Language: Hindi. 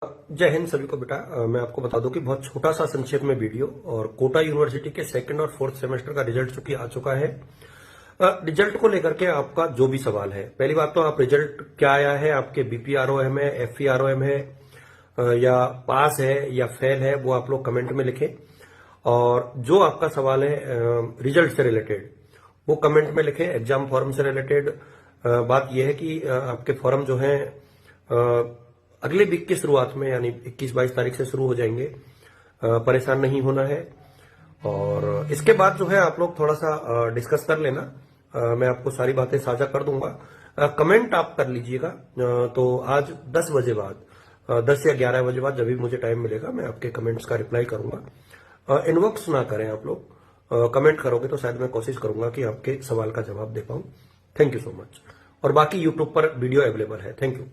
जय हिंद सभी को बेटा। मैं आपको बता दूं कि बहुत छोटा सा संक्षेप में वीडियो और कोटा यूनिवर्सिटी के सेकंड और फोर्थ सेमेस्टर का रिजल्ट चूंकि आ चुका है। रिजल्ट को लेकर के आपका जो भी सवाल है, पहली बात तो आप रिजल्ट क्या आया है, आपके बीपीआरओएम है, एफईआरओएम है, या पास है या फेल है, वो आप लोग कमेंट में लिखें। और जो आपका सवाल है रिजल्ट से रिलेटेड वो कमेंट में लिखें। एग्जाम फॉर्म से रिलेटेड बात यह है कि आपके फॉर्म जो है अगले वीक की शुरुआत में यानी 21-22 तारीख से शुरू हो जाएंगे। परेशान नहीं होना है। और इसके बाद जो है आप लोग थोड़ा सा डिस्कस कर लेना। मैं आपको सारी बातें साझा कर दूंगा। कमेंट आप कर लीजिएगा। तो आज 10 बजे बाद 10 या 11 बजे बाद जब भी मुझे टाइम मिलेगा मैं आपके कमेंट्स का रिप्लाई करूंगा। इनबॉक्स ना करें आप लोग। कमेंट करोगे तो शायद मैं कोशिश करूंगा कि आपके सवाल का जवाब दे पाऊं। Thank you so much. और बाकी यूट्यूब पर वीडियो अवेलेबल है। Thank you.